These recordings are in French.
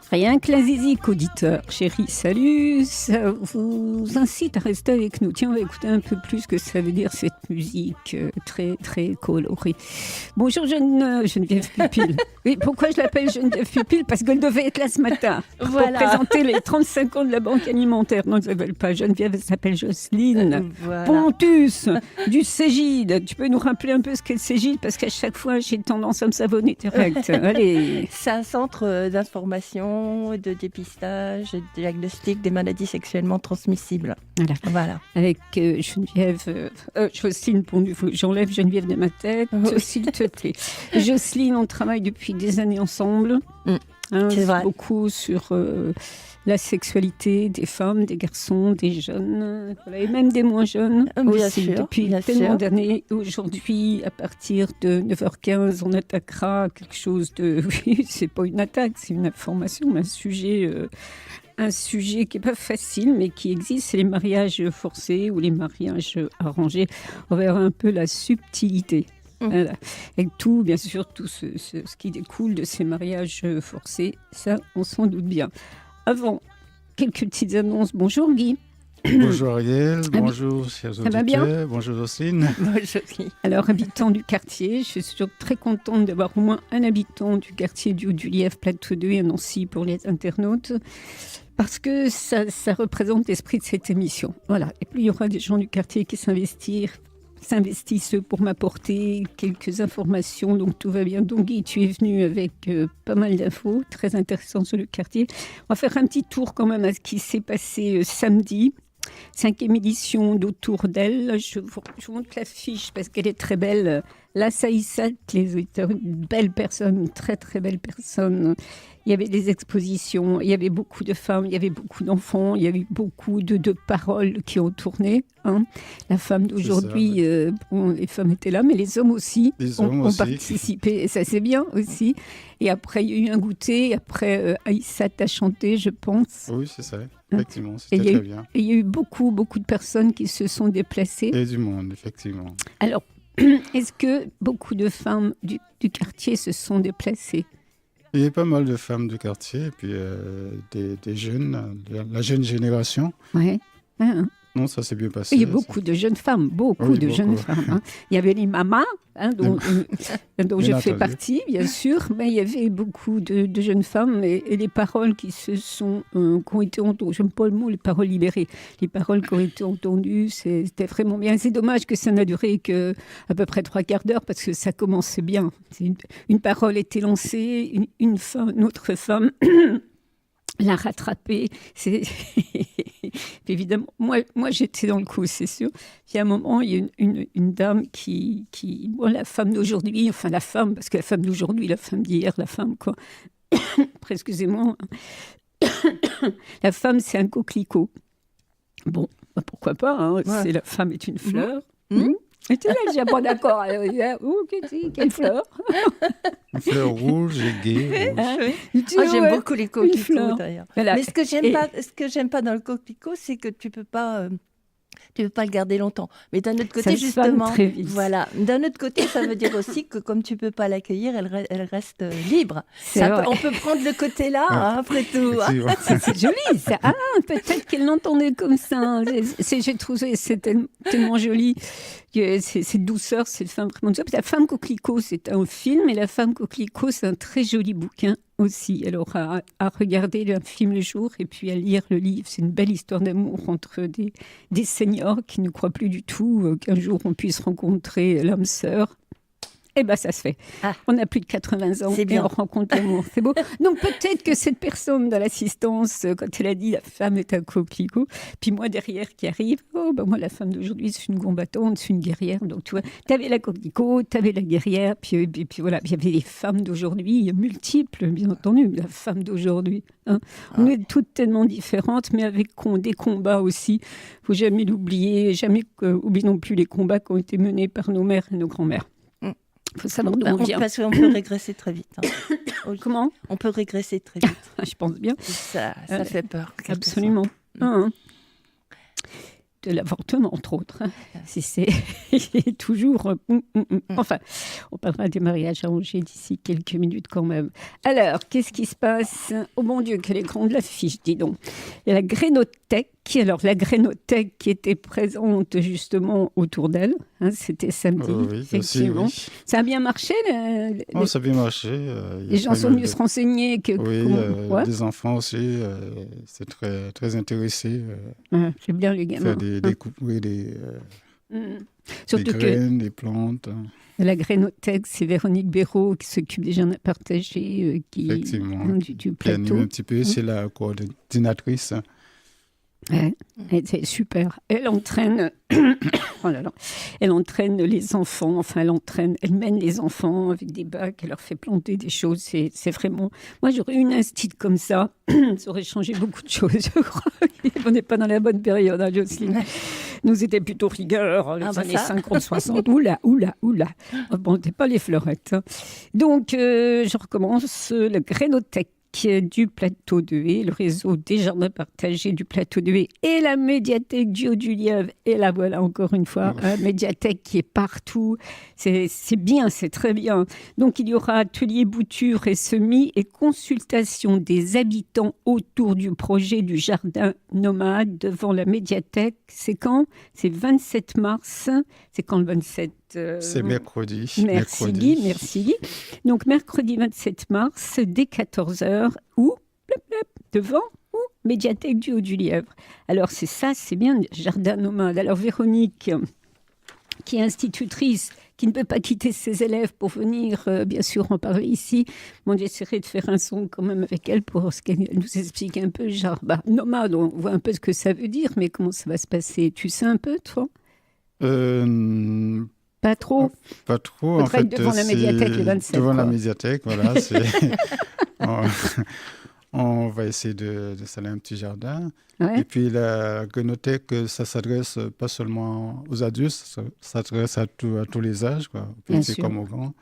Rien que la zizique, auditeur, chérie, salut, ça vous incite à rester avec nous. Tiens, on va écouter un peu plus ce que ça veut dire cette musique très, très colorée. Bonjour Geneviève Pupil. Oui, pourquoi je l'appelle Geneviève Pupil? Parce qu'elle devait être là ce matin pour présenter les 35 ans de la Banque Alimentaire. Non, elle ne s'appelle pas Geneviève, elle s'appelle Jocelyne Pontus du Cégide. Tu peux nous rappeler un peu ce qu'est le Cégide? Parce qu'à chaque fois, j'ai tendance à me savonner direct. Allez. C'est un centre d'information, de dépistage, de diagnostic des maladies sexuellement transmissibles. Voilà. Avec Jocelyne Pontus, j'enlève Geneviève de ma tête, s'il te plaît. Jocelyne, on travaille depuis des années ensemble. C'est vrai. Beaucoup sur la sexualité des femmes, des garçons, des jeunes, voilà, et même des moins jeunes. Bien aussi, sûr, depuis bien tellement sûr. d'années. Aujourd'hui, à partir de 9h15, on attaquera quelque chose de... Oui, c'est pas une attaque, c'est une information, mais un sujet qui n'est pas facile, mais qui existe, c'est les mariages forcés ou les mariages arrangés. On verra un peu la subtilité. Voilà. Et tout, bien sûr, tout ce qui découle de ces mariages forcés, ça, on s'en doute bien. Avant, quelques petites annonces. Bonjour Guy. Bonjour Ariel, bonjour chers Ça va bien? auditeurs, bonjour Jocelyne. Bonjour. Alors, habitant du quartier, je suis toujours très contente d'avoir au moins un habitant du quartier du Haut-du-Lièvre, Plateau 2 et à Nancy pour les internautes. Parce que ça représente l'esprit de cette émission. Voilà. Et puis, il y aura des gens du quartier qui s'investissent pour m'apporter quelques informations, donc tout va bien. Donc Guy, tu es venu avec pas mal d'infos très intéressantes sur le quartier. On va faire un petit tour quand même à ce qui s'est passé samedi, 5e édition d'Autour d'elle. Je vous montre l'affiche parce qu'elle est très belle. La Saïsat, les auditeurs, une belle personne, une très très belle personne. Il y avait des expositions, il y avait beaucoup de femmes, il y avait beaucoup d'enfants, il y avait beaucoup de paroles qui ont tourné. La femme d'aujourd'hui, les femmes étaient là, mais les hommes aussi ont participé. Et ça, c'est bien aussi. Et après, il y a eu un goûter. Après, Aïssat a chanté, je pense. Oui, c'est ça. Effectivement, c'était très bien. Et il y a eu beaucoup de personnes qui se sont déplacées. Et du monde, effectivement. Alors, est-ce que beaucoup de femmes du quartier se sont déplacées? Il y a pas mal de femmes du quartier, et puis des jeunes, la jeune génération. Oui. Non, ça s'est bien passé. Il y a beaucoup de jeunes femmes, jeunes femmes. Il y avait les mamas, dont je fais partie, bien sûr, mais il y avait beaucoup de jeunes femmes et les paroles qui ont été entendues, j'aime pas le mot, les paroles libérées, les paroles qui ont été entendues, c'était vraiment bien. C'est dommage que ça n'a duré qu'à peu près 3/4 d'heure parce que ça commençait bien. Une parole était lancée, une autre femme l'a rattrapée. Évidemment, moi j'étais dans le coup, c'est sûr. Puis à un moment, il y a une dame la femme d'aujourd'hui, enfin la femme, parce que la femme d'aujourd'hui, la femme d'hier, la femme quoi. Excusez-moi. La femme, c'est un coquelicot. Bon, pourquoi pas, ouais. La femme est une fleur. Et tu sais, je suis pas d'accord. Quelle fleur? Une fleur rouge et gaie. J'aime beaucoup les coquelicots d'ailleurs. Voilà. Mais ce que j'aime pas dans le coquelicot, c'est que tu peux pas le garder longtemps. Mais d'un autre côté, justement, voilà. D'un autre côté, ça veut dire aussi que comme tu peux pas l'accueillir, elle reste libre. On peut prendre le côté là, après tout. C'est joli. Ça. Peut-être qu'elle l'entendait comme ça. J'ai trouvé c'est tellement joli. C'est douceur, c'est femme vraiment douceur. La femme coquelicot, c'est un film, et La femme coquelicot, c'est un très joli bouquin aussi. Alors à regarder le film le jour et puis à lire le livre, c'est une belle histoire d'amour entre des seniors qui ne croient plus du tout qu'un jour on puisse rencontrer l'âme sœur. Eh bien, ça se fait. On a plus de 80 ans et on rencontre l'amour. C'est beau. Donc, peut-être que cette personne dans l'assistance, quand elle a dit « la femme est un coquelicot », puis moi, derrière, qui arrive, moi, la femme d'aujourd'hui, c'est une combattante, c'est une guerrière. Donc, tu vois, tu avais la coquelicot, tu avais la guerrière, puis voilà. Puis il y avait les femmes d'aujourd'hui, multiples, bien entendu, la femme d'aujourd'hui. On est toutes tellement différentes, mais avec des combats aussi. Il ne faut jamais l'oublier, jamais oublier non plus les combats qui ont été menés par nos mères et nos grands-mères. Il faut savoir d'où on vient. Parce qu'on peut régresser très vite. Comment ? On peut régresser très vite. Je pense bien. Ça fait peur. Absolument. De l'avortement, entre autres. C'est toujours... Enfin, on parlera des mariages arrangés d'ici quelques minutes quand même. Alors, qu'est-ce qui se passe ? Oh mon Dieu, quelle est grande l'affiche, dis donc. Il y a la Grénothèque. Alors, la Grénothèque qui était présente justement autour d'elle. C'était samedi, effectivement. Aussi, oui. Ça a bien marché ça a bien marché. Les gens sont venus se renseigner. Les enfants aussi, c'est très, très intéressé. C'est bien les gamins. Faire découvrir des graines, des plantes. La Grénothèque, c'est Véronique Béraud qui s'occupe des jardins partagés du plateau. Qui anime un petit peu, c'est la coordinatrice. C'est super. Elle entraîne, elle entraîne les enfants. Enfin, elle mène les enfants avec des bacs. Elle leur fait planter des choses. C'est vraiment. Moi, j'aurais une institut comme ça. Ça aurait changé beaucoup de choses, je crois. On n'est pas dans la bonne période, Jocelyne. Nous, c'était plutôt rigueur, les années 50, 60. Oula. Bon, c'était pas les fleurettes. Donc, je recommence. La Grénothèque du plateau de Haye, le réseau des jardins partagés du plateau de Haye et la médiathèque du Haut-du-Lièvre. Et là, voilà, encore une fois, médiathèque qui est partout. C'est bien, c'est très bien. Donc, il y aura atelier bouture et semis et consultation des habitants autour du projet du jardin nomade devant la médiathèque. C'est quand ? C'est 27 mars. C'est quand le 27 C'est mercredi. Merci Guy. Donc, mercredi 27 mars, dès 14h, devant ou médiathèque du Haut-du-Lièvre. Alors, c'est bien, jardin nomade. Alors, Véronique, qui est institutrice, qui ne peut pas quitter ses élèves pour venir, bien sûr, en parler ici. Bon, j'essaierai de faire un son quand même avec elle pour qu'elle nous explique un peu, nomade, on voit un peu ce que ça veut dire, mais comment ça va se passer ? Tu sais un peu, toi ? Pas trop. Pas trop. En fait, devant la médiathèque le 27. Devant la médiathèque, voilà. On va essayer d'installer un petit jardin. Ouais. Et puis la Grénothèque, ça s'adresse pas seulement aux adultes, ça s'adresse à tous les âges, quoi, aux petits comme aux grands.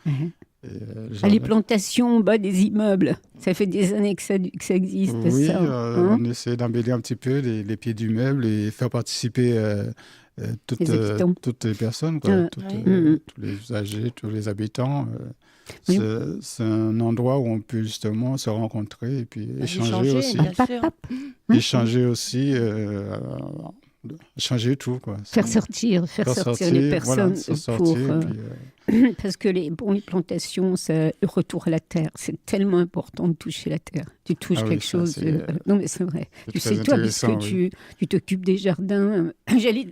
Les plantations bas des immeubles, ça fait des années que ça existe. Oui, on essaie d'embellir un petit peu les pieds d'immeubles et faire participer toutes les personnes, quoi, tous les usagers, tous les habitants. C'est un endroit où on peut justement se rencontrer et puis échanger aussi. Échanger aussi, changer tout, quoi. Faire sortir les personnes parce que les plantations, c'est le retour à la terre. C'est tellement important de toucher la terre. Tu touches quelque chose. Non, mais c'est vrai. Tu sais, toi, puisque tu t'occupes des jardins, j'allais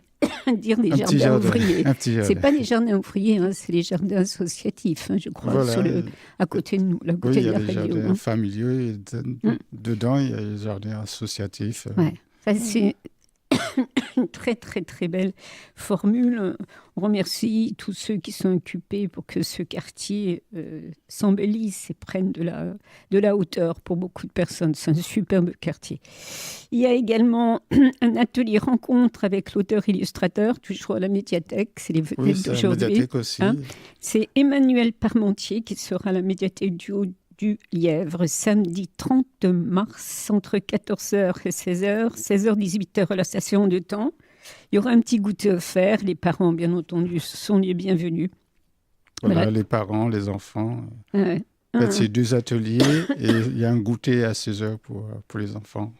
dire des jardins ouvriers. C'est pas les jardins ouvriers, c'est les jardins associatifs, je crois, à côté de nous, à côté de la radio. Il y a les jardins familiaux et dedans, il y a les jardins associatifs. Ouais. Ça, c'est une très, très, très belle formule. On remercie tous ceux qui sont occupés pour que ce quartier s'embellisse et prenne de la hauteur pour beaucoup de personnes. C'est un superbe quartier. Il y a également un atelier rencontre avec l'auteur-illustrateur, toujours à la médiathèque. C'est les vedettes d'aujourd'hui. La médiathèque aussi. C'est Emmanuel Parmentier qui sera à la médiathèque du Lièvre, samedi 30 mars, entre 14h et 16h, 16h-18h à la station de temps. Il y aura un petit goûter offert. Les parents, bien entendu, sont les bienvenus. Voilà. Les parents, les enfants. C'est 2 ateliers et il y a un goûter à 16h pour les enfants.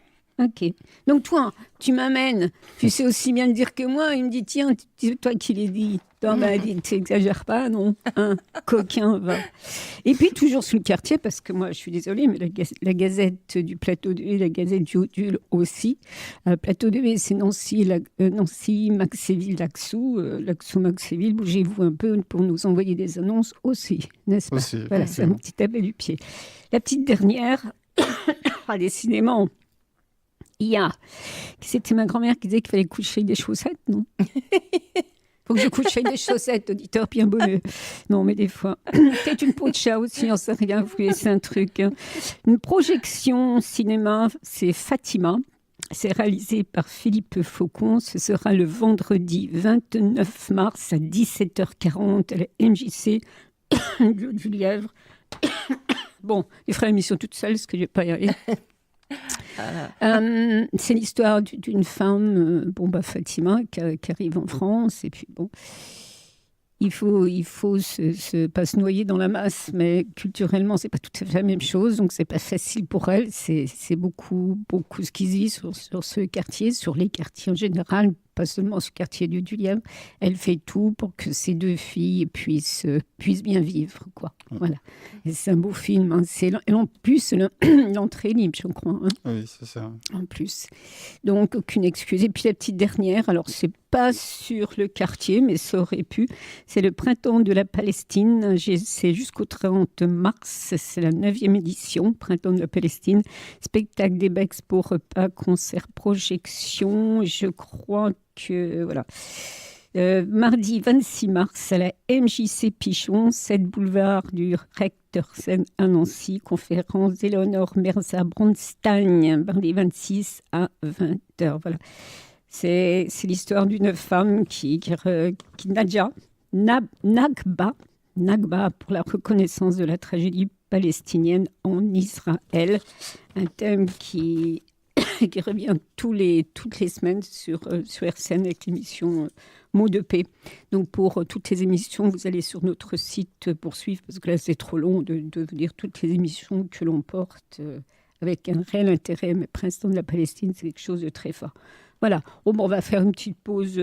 Ok. Donc toi, tu m'amènes. Tu sais aussi bien le dire que moi. Il me dit, tiens, toi qui l'ai dit. Tu n'exagères pas, non ? Coquin, va. Et puis, toujours sous le quartier, parce que moi, je suis désolée, mais la Gazette du Plateau de Haye, la Gazette du Haut-du-Lièvre aussi. Plateau de Haye, c'est Nancy, Maxéville, Laxou, Maxéville. Bougez-vous un peu pour nous envoyer des annonces aussi, n'est-ce pas ? Aussi, voilà, c'est un petit tapé du pied. La petite dernière, décidément. C'était ma grand-mère qui disait qu'il fallait coucher des chaussettes, non ? Faut que je couche des chaussettes, auditeur bien bonnet. Non, mais des fois. Peut-être une peau de chat aussi, on sait rien, vous c'est un truc. Une projection cinéma, c'est Fatima. C'est réalisé par Philippe Faucon. Ce sera le vendredi 29 mars à 17h40 à la MJC du Lièvre. Bon, je ferai l'émission toute seule, parce que je ne vais pas y arriver. C'est l'histoire d'une femme, Fatima, qui arrive en France. Et puis, il faut pas se noyer dans la masse, mais culturellement, c'est pas tout à fait la même chose. Donc, c'est pas facile pour elle. C'est beaucoup ce qui se dit sur ce quartier, sur les quartiers en général, pas seulement ce quartier du Lièvre. Elle fait tout pour que ces deux filles puissent bien vivre, quoi. Voilà. Et c'est un beau film. Hein. Et en plus, l'entrée est libre, je crois. Hein. Oui, c'est ça. En plus. Donc, aucune excuse. Et puis, la petite dernière, alors, c'est pas sur le quartier, mais ça aurait pu. C'est le Printemps de la Palestine. C'est jusqu'au 30 mars. C'est la 9e édition, Printemps de la Palestine. Spectacle, débat, expo, repas, concert, projection. Je crois que, voilà. Mardi 26 mars à la MJC Pichon, 7 boulevard du Rectorsen à Nancy, conférence d'Éléonore Merza-Bronstein, mardi 26 à 20h. Voilà. C'est l'histoire d'une femme qui Nadia, Nakba pour la reconnaissance de la tragédie palestinienne en Israël. Un thème qui revient toutes les semaines sur RCN avec l'émission Mots de paix. Donc pour toutes les émissions, vous allez sur notre site pour suivre, parce que là c'est trop long de vous dire toutes les émissions que l'on porte avec un réel intérêt. Mais Printemps de la Palestine, c'est quelque chose de très fort. Voilà, on va faire une petite pause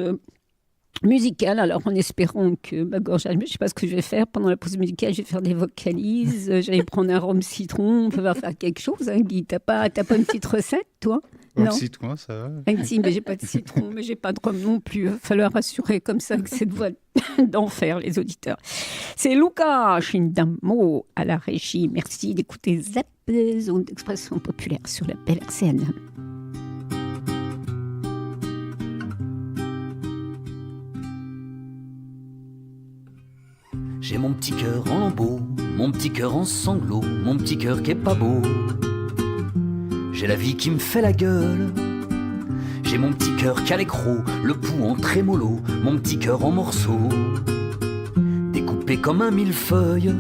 musicale, alors en espérant que ma gorge, je ne sais pas ce que je vais faire pendant la pause musicale, je vais faire des vocalises, j'allais prendre un rhum citron, on peut faire quelque chose, hein, Guy, t'as pas une petite recette, toi? Non, citron, ça va. Si, mais j'ai pas de citron, mais j'ai pas de rhum non plus. Il va falloir assurer comme ça que cette voix d'enfer, les auditeurs. C'est Luca Chindamo à la régie. Merci d'écouter Zap, zone d'expression populaire sur la belle RCN. J'ai mon petit cœur en lambeaux, mon petit cœur en sanglots, mon petit cœur qui est pas beau. J'ai la vie qui me fait la gueule. J'ai mon petit cœur qui a l'écrou, le pouls en trémolo, mon petit cœur en morceaux, découpé comme un millefeuille.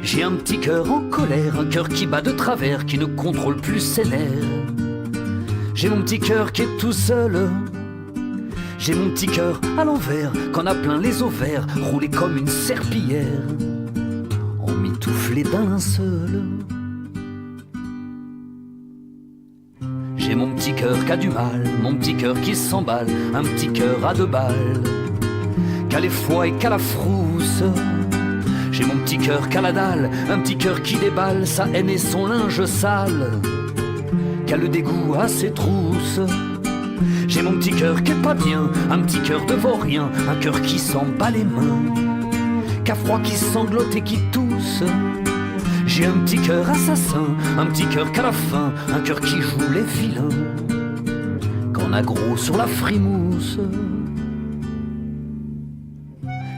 J'ai un petit cœur en colère, un cœur qui bat de travers, qui ne contrôle plus ses nerfs. J'ai mon petit cœur qui est tout seul. J'ai mon petit cœur à l'envers, qu'en a plein les ovaires, roulé comme une serpillière, emmitouflé d'un linceul. J'ai mon petit cœur qui a du mal, mon petit cœur qui s'emballe, un petit cœur à 2 balles, qu'à l'effroi et qu'à la frousse. J'ai mon petit cœur qu'à la dalle, un petit cœur qui déballe sa haine et son linge sale, qu'à le dégoût à ses trousses. J'ai mon petit cœur qui est pas bien, un petit cœur de vaurien, un cœur qui s'en bat les mains, qu'à froid qui sanglote et qui tousse. J'ai un petit cœur assassin, un petit cœur qu'à la fin, un cœur qui joue les vilains, qu'en a gros sur la frimousse.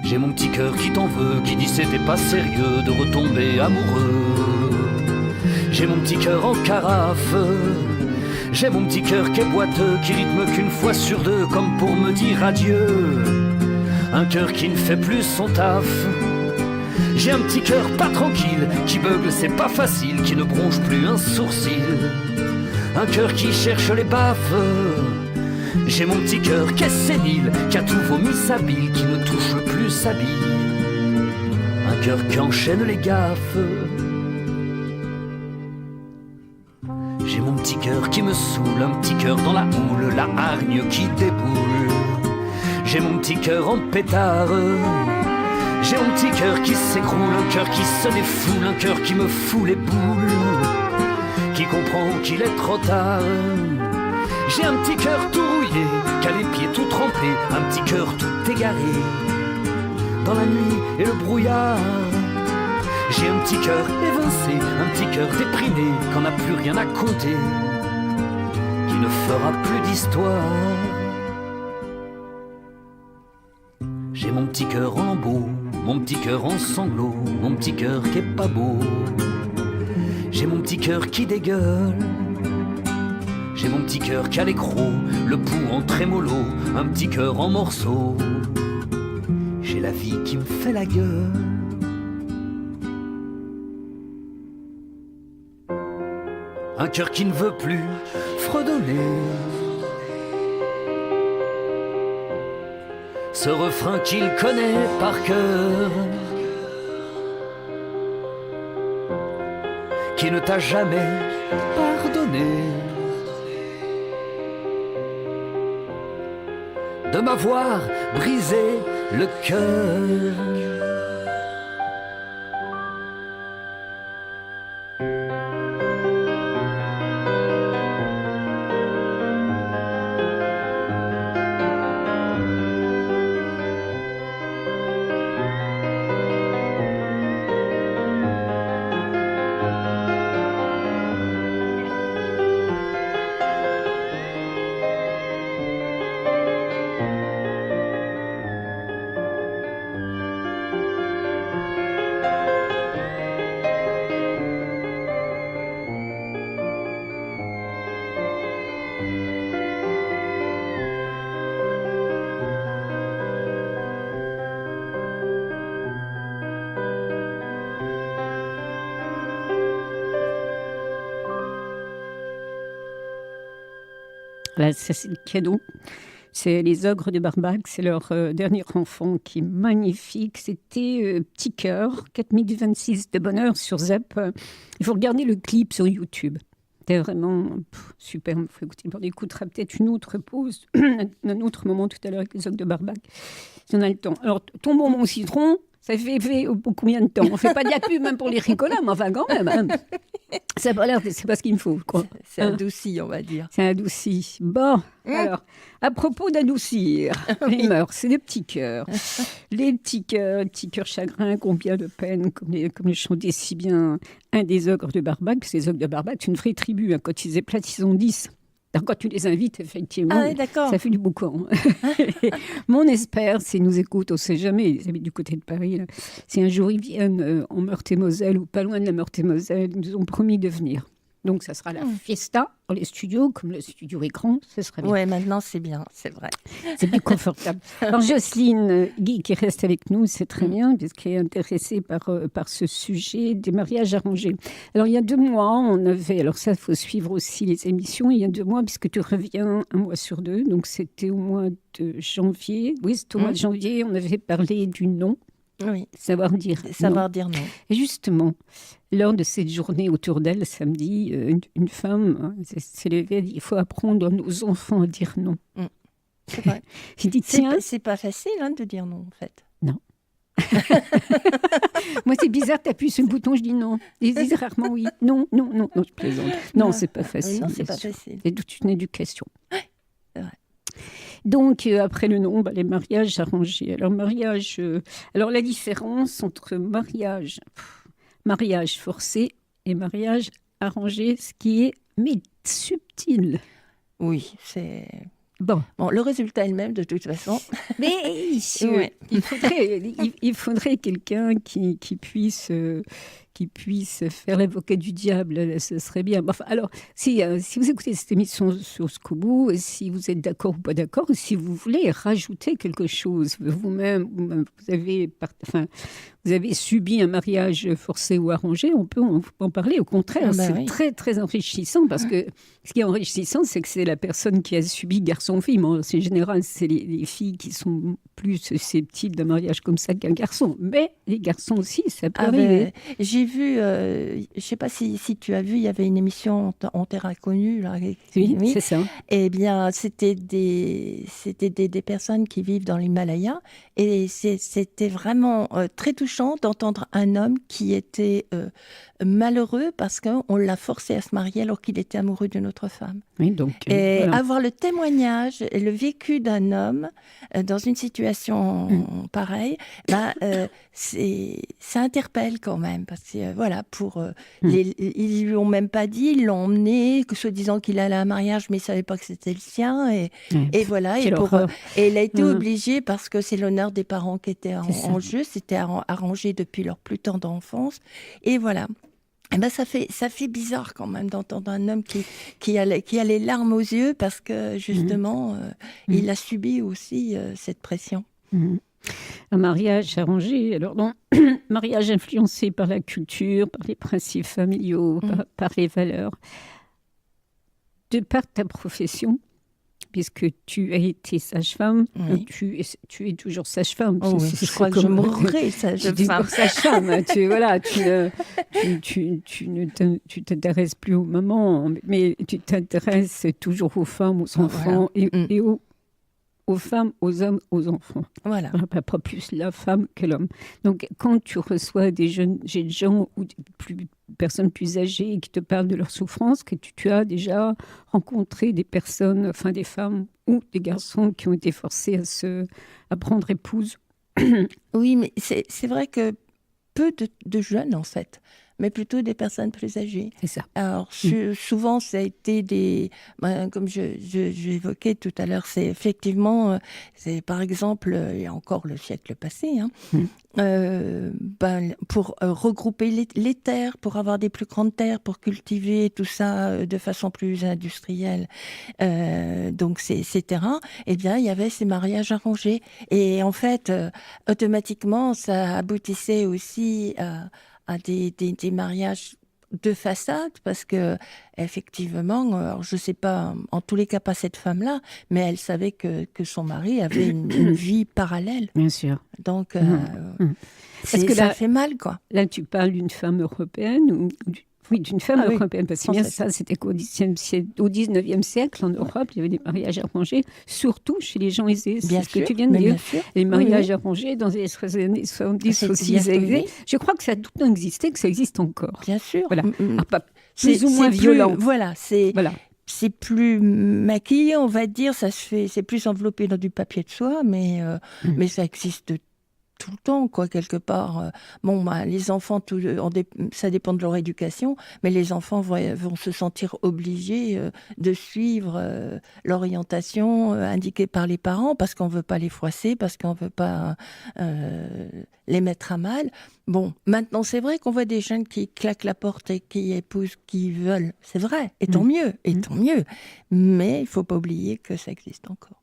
J'ai mon petit cœur qui t'en veut, qui dit c'était pas sérieux de retomber amoureux. J'ai mon petit cœur en carafe. J'ai mon petit cœur qui est boiteux, qui rythme qu'une fois sur 2, comme pour me dire adieu. Un cœur qui ne fait plus son taf. J'ai un petit cœur pas tranquille, qui beugle, c'est pas facile, qui ne bronche plus un sourcil. Un cœur qui cherche les baffes. J'ai mon petit cœur qui est sénile, qui a tout vomi sa bile, qui ne touche plus sa bille. Un cœur qui enchaîne les gaffes. J'ai mon petit cœur qui me saoule, un petit cœur dans la houle, la hargne qui déboule. J'ai mon petit cœur en pétard. J'ai mon petit cœur qui s'écroule, un cœur qui se défoule, un cœur qui me fout les boules, qui comprend qu'il est trop tard. J'ai un petit cœur tout rouillé, qui a les pieds tout trempés, un petit cœur tout égaré dans la nuit et le brouillard. J'ai un petit cœur évincé, un petit cœur déprimé, qu'on n'a plus rien à compter, qui ne fera plus d'histoire. J'ai mon petit cœur en lambeaux, mon petit cœur en sanglots, mon petit cœur qui est pas beau. J'ai mon petit cœur qui dégueule. J'ai mon petit cœur qui a l'écrou, le pouls en trémolo, un petit cœur en morceaux. J'ai la vie qui me fait la gueule. un cœur qui ne veut plus fredonner. Ce refrain qu'il connaît par cœur, qui ne t'a jamais pardonné de m'avoir brisé le cœur. Là, ça, c'est le cadeau. C'est les Ogres de Barbac, c'est leur dernier enfant qui est magnifique. C'était Petit Cœur, 4026 de bonheur sur ZEP. Il faut regarder le clip sur YouTube. C'était vraiment super. On écoutera peut-être une autre pause, un autre moment tout à l'heure avec les Ogres de Barbac, si on a le temps. Alors, ton bonbon citron, ça fait combien de temps? On ne fait pas de la pub même pour les ricolas, mais enfin quand même. Hein. Ça n'a pas l'air, c'est pas ce qu'il me faut, quoi. C'est adouci, on va dire. C'est adouci. Bon, alors, à propos d'adoucir, les mœurs, c'est des petits cœurs. Les petits cœurs chagrins, combien de peine, comme le chantait si bien un des Ogres de Barbac. Ces Ogres de Barbac, c'est une vraie tribu. Hein. Quand ils éplatent, ils ont 10. Alors, quand tu les invites, effectivement, ça fait du boucan. Mais on espère, s'ils nous écoutent, on ne sait jamais, ils habitent du côté de Paris, là, si un jour ils viennent en Meurthe-et-Moselle ou pas loin de la Meurthe-et-Moselle, ils nous ont promis de venir. Donc, ça sera la fiesta dans les studios, comme le studio écran, ce serait bien. Oui, maintenant, c'est bien, c'est vrai. C'est plus confortable. Alors, Jocelyne Guy, qui reste avec nous, c'est très bien, puisqu'elle est intéressée par ce sujet des mariages arrangés. Alors, il y a 2 mois, on avait... Alors, ça, il faut suivre aussi les émissions. Il y a 2 mois, puisque tu reviens 1 mois sur 2, donc c'était au mois de janvier. Oui, c'était au mois de janvier, on avait parlé du non. Oui. Savoir dire non. Et justement, lors de cette journée autour d'elle, samedi, une femme s'est levée et dit, il faut apprendre à nos enfants à dire non. C'est vrai. J'ai dit, tiens... C'est pas facile de dire non, en fait. Non. Moi, c'est bizarre, tu appuies sur le bouton, je dis non. Ils disent rarement oui. Non, je plaisante. Non, c'est pas facile. Non, c'est pas facile. C'est toute une éducation. Ouais, c'est vrai. Donc, après le nom, les mariages arrangés. Alors, la différence entre mariage forcé et mariage arrangé, ce qui est subtil. Oui, c'est... Bon, le résultat est le même de toute façon. Mais il faudrait quelqu'un qui puisse faire l'avocat du diable, ce serait bien. Enfin, alors, si vous écoutez cette émission sur Scoobou, si vous êtes d'accord ou pas d'accord, si vous voulez rajouter quelque chose, vous-même, vous avez subi un mariage forcé ou arrangé, on peut en parler. Au contraire, c'est très, très enrichissant, parce que ce qui est enrichissant, c'est que c'est la personne qui a subi garçon-fille. En général, c'est les filles qui sont plus susceptibles d'un mariage comme ça qu'un garçon. Mais les garçons aussi, ça peut arriver. J'ai vu, je ne sais pas si tu as vu, il y avait une émission On Terra Connu. Là, oui, c'est ça. Eh bien, c'était des personnes qui vivent dans l'Himalaya. Et c'était vraiment très touchant d'entendre un homme qui était malheureux parce qu'on l'a forcé à se marier alors qu'il était amoureux d'une autre femme. Oui, donc, et avoir le témoignage et le vécu d'un homme dans une situation pareille, ça interpelle quand même. Parce que ils lui ont même pas dit, ils l'ont emmené, soi-disant qu'il allait à un mariage, mais il savait pas que c'était le sien. Et voilà. Et il a été obligé, parce que c'est l'honneur des parents qui était en jeu, c'était arrangé depuis leur plus tendre enfance. Et voilà. Eh ben ça fait bizarre quand même d'entendre un homme qui a les larmes aux yeux parce que justement il a subi aussi cette pression. Un mariage arrangé, alors non, mariage influencé par la culture, par les principes familiaux, par les valeurs. de par ta profession, puisque tu as été sage-femme, tu es toujours sage-femme. Oh oui, je crois que je mourrai sage-femme. Sage-femme, tu t'intéresses plus aux mamans, mais tu t'intéresses toujours aux femmes, aux enfants et aux femmes, aux hommes, aux enfants. Voilà. Pas plus la femme que l'homme. Donc, quand tu reçois des jeunes gens ou des personnes plus âgées qui te parlent de leur souffrance, que tu as déjà rencontré des personnes, enfin des femmes ou des garçons qui ont été forcés à prendre épouse. Oui, mais c'est vrai que peu de jeunes, en fait, mais plutôt des personnes plus âgées. C'est ça. Alors, souvent, ça a été comme j'évoquais tout à l'heure, c'est effectivement, c'est par exemple, il y a encore le siècle passé, pour regrouper les terres, pour avoir des plus grandes terres, pour cultiver tout ça de façon plus industrielle, donc ces terrains, eh bien, il y avait ces mariages arrangés. Et en fait, automatiquement, ça aboutissait aussi à des mariages de façade, parce que effectivement, alors je sais pas, en tous les cas pas cette femme-là, mais elle savait que son mari avait une vie parallèle. Bien sûr. Donc, parce que ça fait mal, quoi. Là, tu parles d'une femme européenne Oui, d'une femme européenne, parce que bien ça, c'était qu'au XIXe siècle, en Europe, il y avait des mariages arrangés, surtout chez les gens aisés. C'est ce que tu viens de dire. Les mariages arrangés dans les années 70 aussi. Je crois que ça a tout le temps existé, que ça existe encore. Bien sûr. Voilà. Alors, pas plus ou moins violent. C'est plus maquillé, on va dire. Ça se fait, c'est plus enveloppé dans du papier de soie, mais ça existe tout le temps, quoi, quelque part. Les enfants, ça dépend de leur éducation, mais les enfants vont se sentir obligés de suivre l'orientation indiquée par les parents, parce qu'on ne veut pas les froisser, parce qu'on ne veut pas les mettre à mal. Bon, maintenant, c'est vrai qu'on voit des jeunes qui claquent la porte et qui épousent qui veulent. C'est vrai, et tant mieux, Mais il ne faut pas oublier que ça existe encore.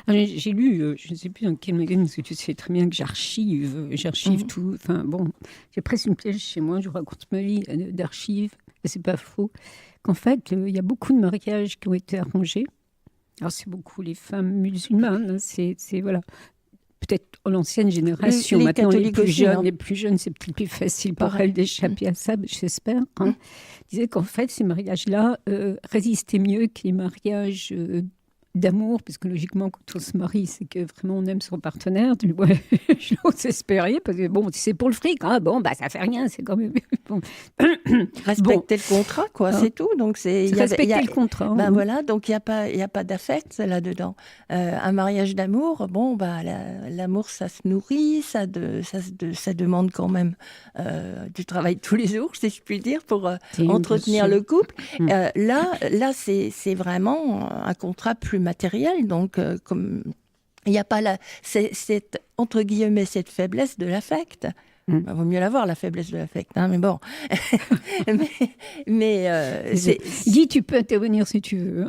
J'ai lu, je ne sais plus dans quel magazine, parce que tu sais très bien que j'archive tout. Enfin bon, j'ai presque une pièce chez moi, je raconte ma vie d'archives, et c'est pas faux. Qu'en fait, il y a beaucoup de mariages qui ont été arrangés. Alors c'est beaucoup les femmes musulmanes, c'est voilà. Peut-être l'ancienne génération, maintenant les plus jeunes, c'est peut-être plus facile pour elles d'échapper à ça, j'espère. Disaient qu'en fait, ces mariages-là résistaient mieux que les mariages d'amour, parce que logiquement, quand on se marie, c'est que vraiment on aime son partenaire. J'ose espérer, parce que bon, si c'est pour le fric, ça fait rien, c'est quand même... Bon. Respecter le contrat, quoi, c'est tout. Donc respecter le contrat. Voilà, donc il n'y a pas d'affect là-dedans. Un mariage d'amour, l'amour, ça se nourrit, ça demande quand même du travail tous les jours, si je puis dire, pour entretenir le couple. Là, c'est vraiment un contrat plus matériel, donc comme il n'y a pas cette entre guillemets cette faiblesse de l'affect. Vaut mieux l'avoir, la faiblesse de l'affect, mais bon. Guy, tu peux intervenir si tu veux.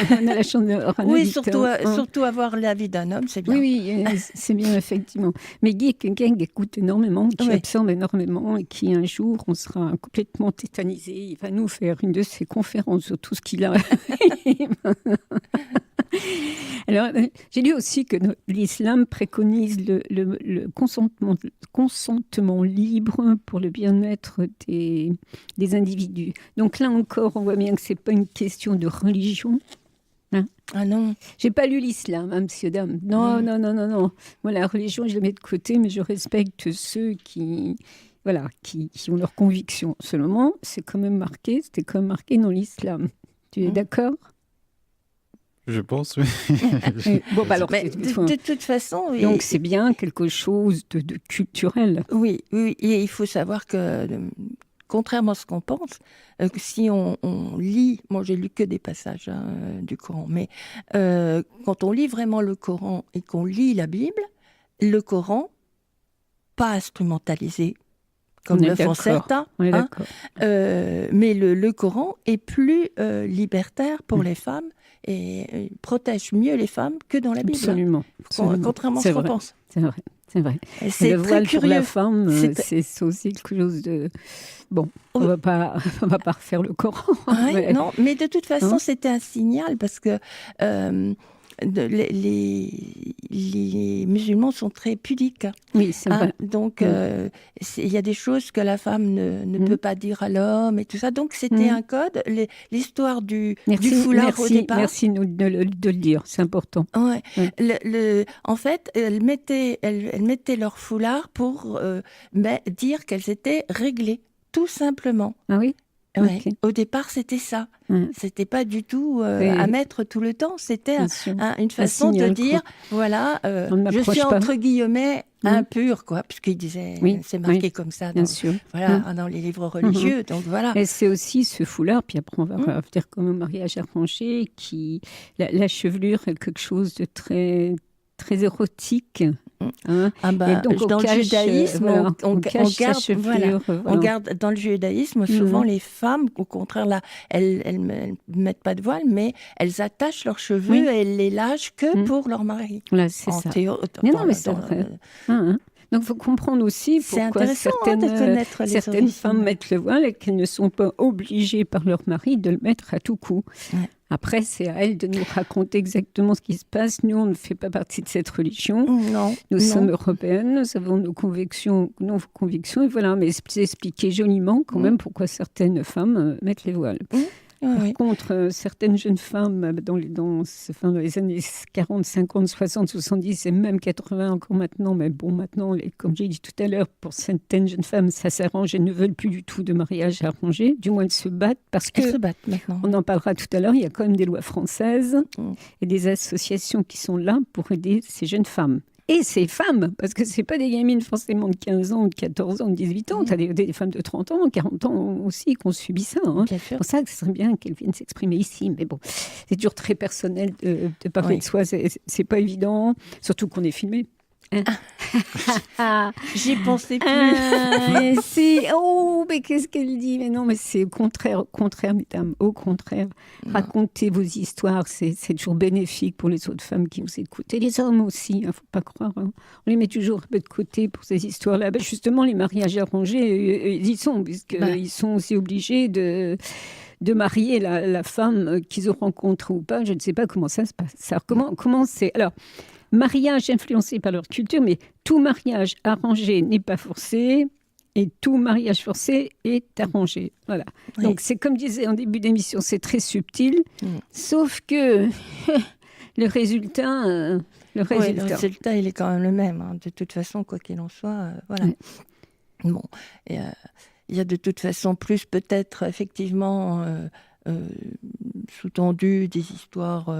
On a la chance d'avoir un auditeur. Surtout avoir l'avis d'un homme, c'est bien. Oui, c'est bien, effectivement. Mais Guy est quelqu'un qui écoute énormément, qui absorbe énormément, et qui un jour, on sera complètement tétanisé. Il va nous faire une de ses conférences sur tout ce qu'il a. Alors, j'ai lu aussi que l'islam préconise le consentement libre pour le bien-être des individus. Donc là encore, on voit bien que ce n'est pas une question de religion. Ah non. J'ai pas lu l'islam, monsieur, dame. Non. Moi, la religion, je la mets de côté, mais je respecte ceux qui ont leurs convictions. Seulement, c'était quand même marqué dans l'islam. Tu es d'accord ? Je pense, oui. Alors, de toute façon... Oui. Donc, c'est bien quelque chose de culturel. Oui, et il faut savoir que, contrairement à ce qu'on pense, si on lit... Moi, j'ai lu que des passages du Coran, mais quand on lit vraiment le Coran et qu'on lit la Bible, le Coran, pas instrumentalisé, comme le font certains, mais le Coran est plus libertaire pour les femmes, et protège mieux les femmes que dans la Bible. Absolument. Contrairement à ce qu'on pense. C'est vrai. C'est vrai. C'est le voile très pour curieux. la femme, c'est aussi quelque chose de... Bon, on va pas refaire le Coran. Ouais, non, mais de toute façon, c'était un signal parce que les musulmans sont très pudiques. Oui, c'est vrai. Donc, il y a des choses que la femme ne peut pas dire à l'homme et tout ça. Donc, c'était un code. L'histoire du foulard au départ. Merci de le dire, c'est important. Ouais. En fait, elles mettaient leur foulard pour dire qu'elles étaient réglées, tout simplement. Ah oui? Ouais. Okay. Au départ, c'était ça. C'était pas du tout à mettre tout le temps. C'était une façon de dire, voilà, je suis entre guillemets impure, quoi, puisqu'il disait, c'est marqué comme ça dans les livres religieux. Donc voilà. Et c'est aussi ce foulard, puis après on va revenir comme au mariage arrangé, la chevelure est quelque chose de très très érotique. Et donc, dans le judaïsme, on garde dans le judaïsme, souvent les femmes, au contraire, là, elles ne mettent pas de voile, mais elles attachent leurs cheveux et elles les lâchent que pour leur mari. Là, c'est ça. Non, mais c'est vrai. Donc, il faut comprendre aussi pourquoi certaines femmes mettent le voile et qu'elles ne sont pas obligées par leur mari de le mettre à tout coup. Ouais. Après, c'est à elle de nous raconter exactement ce qui se passe. Nous, on ne fait pas partie de cette religion. Nous sommes européennes, nous avons nos convictions, et voilà. Mais c'est expliqué joliment quand même pourquoi certaines femmes mettent les voiles. Par contre, certaines jeunes femmes dans les années 40, 50, 60, 70 et même 80 encore maintenant, mais bon, maintenant, comme j'ai dit tout à l'heure, pour certaines jeunes femmes, ça s'arrange et ne veulent plus du tout de mariage arrangé, du moins de se battre, parce que, se battent maintenant. On en parlera tout à l'heure, il y a quand même des lois françaises et des associations qui sont là pour aider ces jeunes femmes. Et ces femmes, parce que ce n'est pas des gamines forcément de 15 ans, de 14 ans, de 18 ans. Tu as des femmes de 30 ans, 40 ans aussi qui ont subi ça. C'est pour ça que ce serait bien qu'elles viennent s'exprimer ici. Mais bon, c'est toujours très personnel de parler de soi. Ce n'est pas évident, surtout qu'on est filmé. J'y pensais plus. Mais qu'est-ce qu'elle dit? Mais non, mais c'est au contraire, mesdames, au contraire. Racontez vos histoires, c'est toujours bénéfique pour les autres femmes qui vous écoutent. Et les hommes aussi, faut pas croire. On les met toujours un peu de côté pour ces histoires-là. Justement, les mariages arrangés, ils y sont, puisqu'ils sont aussi obligés de marier la femme qu'ils rencontrent ou pas. Je ne sais pas comment ça se passe. Comment c'est... Alors, mariage influencé par leur culture, mais tout mariage arrangé n'est pas forcé et tout mariage forcé est arrangé. Voilà. Donc, c'est comme disait en début d'émission, c'est très subtil, sauf que le résultat, il est quand même le même. De toute façon, quoi qu'il en soit, voilà. Bon, il y a de toute façon plus peut-être effectivement... sous-tendu des histoires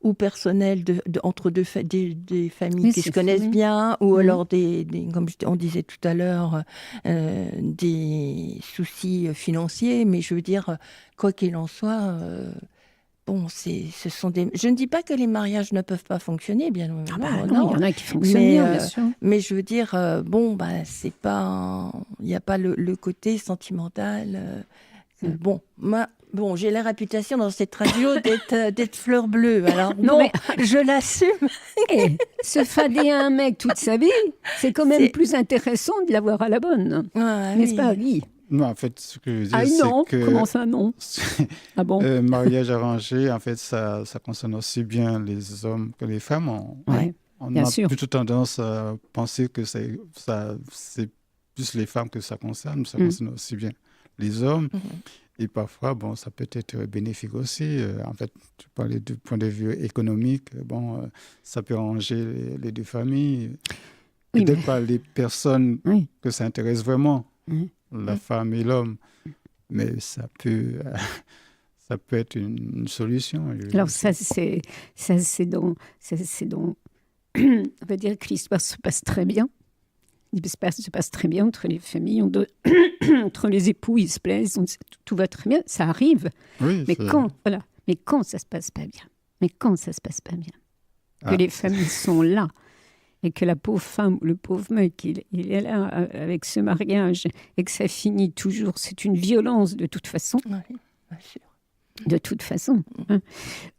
ou personnelles entre des familles qui se connaissent bien, ou alors comme on disait tout à l'heure, des soucis financiers. Mais je veux dire, quoi qu'il en soit, ce sont des... Je ne dis pas que les mariages ne peuvent pas fonctionner, bien non, il y en a qui fonctionnent bien sûr. Mais je veux dire, c'est pas... Il n'y a pas le côté sentimental... Bon, j'ai la réputation dans cette radio d'être fleur bleue. Alors je l'assume. Se fader à un mec toute sa vie, c'est quand même plus intéressant de l'avoir à la bonne. N'est-ce pas, oui? Non, en fait, ce que je veux dire, c'est que... Comment ça, non? Ah bon? Mariage arrangé, en fait, ça concerne aussi bien les hommes que les femmes. On a plutôt tendance à penser que c'est plus les femmes que ça concerne. Ça concerne aussi bien les hommes. Et parfois, ça peut être bénéfique aussi. En fait, tu parlais du point de vue économique. Ça peut arranger les deux familles. Peut-être pas les personnes que ça intéresse vraiment, la femme et l'homme. Mais ça peut être une solution. Alors ça, c'est donc... on va dire que l'histoire se passe très bien. L'histoire se passe très bien entre les familles, entre les époux, ils se plaisent, tout va très bien, ça arrive. Mais quand ça se passe pas bien, que les familles sont là et que la pauvre femme ou le pauvre mec, il est là avec ce mariage et que ça finit toujours, c'est une violence de toute façon. Oui, bien sûr. De toute façon.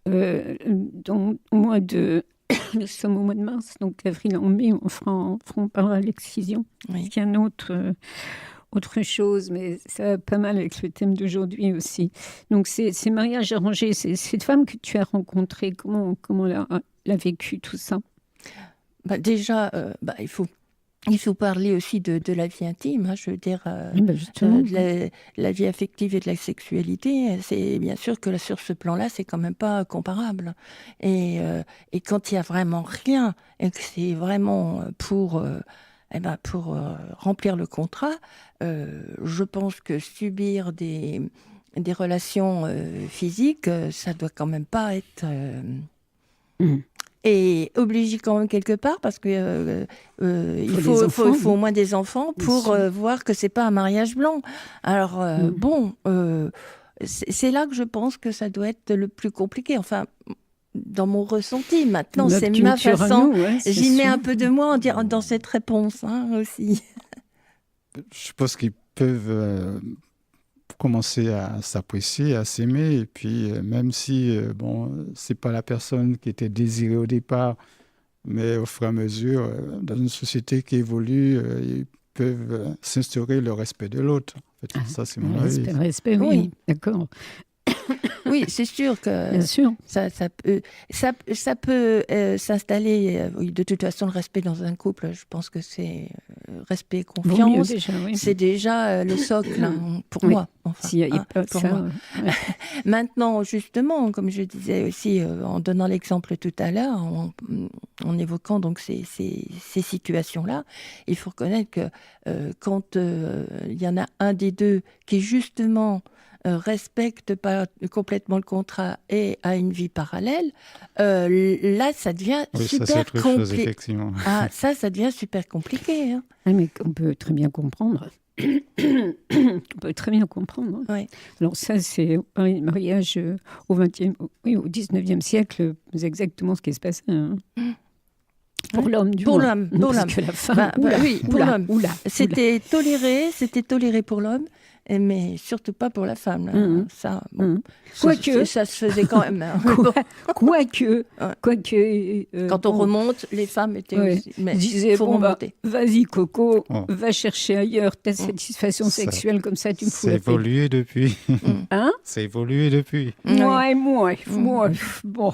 Donc, moi, nous sommes au mois de mars, donc avril en mai, on parlera de l'excision. Oui. Il y a une autre chose, mais ça va pas mal avec le thème d'aujourd'hui aussi. Donc, ces mariages arrangés, cette femme que tu as rencontrée, comment elle a vécu tout ça? Déjà, il faut parler aussi de la vie intime, hein, je veux dire, de la vie affective et de la sexualité. C'est bien sûr que sur ce plan-là, c'est quand même pas comparable. Et quand il y a vraiment rien, et que c'est vraiment pour remplir le contrat, je pense que subir des relations physiques, ça doit quand même pas être... Et obligé quand même quelque part, parce que il faut au moins des enfants pour voir que c'est pas un mariage blanc. Alors c'est là que je pense que ça doit être le plus compliqué. Enfin, dans mon ressenti, maintenant c'est ma façon. J'y mets un peu de moi dans cette réponse aussi. Je pense qu'ils peuvent commencer à s'apprécier, à s'aimer, et puis même si c'est pas la personne qui était désirée au départ, mais au fur et à mesure, dans une société qui évolue, ils peuvent s'instaurer le respect de l'autre. En fait, ça, c'est mon avis. Respect, oui, d'accord. Oui, c'est sûr que bien sûr. Ça peut s'installer. De toute façon, le respect dans un couple, je pense que c'est respect et confiance. Déjà, oui. C'est déjà le socle pour moi. Enfin, s'il y a pas pour moi. Ouais. Maintenant, justement, comme je disais aussi en donnant l'exemple tout à l'heure, en évoquant donc ces situations-là, il faut reconnaître que quand il y en a un des deux qui justement respecte pas complètement le contrat et a une vie parallèle, là, ça devient super compliqué. Ça devient super compliqué. Hein. Mais on peut très bien comprendre. On peut très bien comprendre. Oui. Alors ça, c'est un mariage au 19e siècle, c'est exactement ce qui se passait. Hein. Pour l'homme, du moins. Pour l'homme. Que la femme, pour l'homme. C'était toléré pour l'homme, mais surtout pas pour la femme. Là. Quoique, ça se faisait quand même. Quoique, quand on remonte, les femmes étaient aussi. Mais disaient vas-y Coco, va chercher ailleurs ta satisfaction sexuelle comme ça, tu me fous la paix. C'est évolué depuis. C'est évolué depuis. Moi, bon.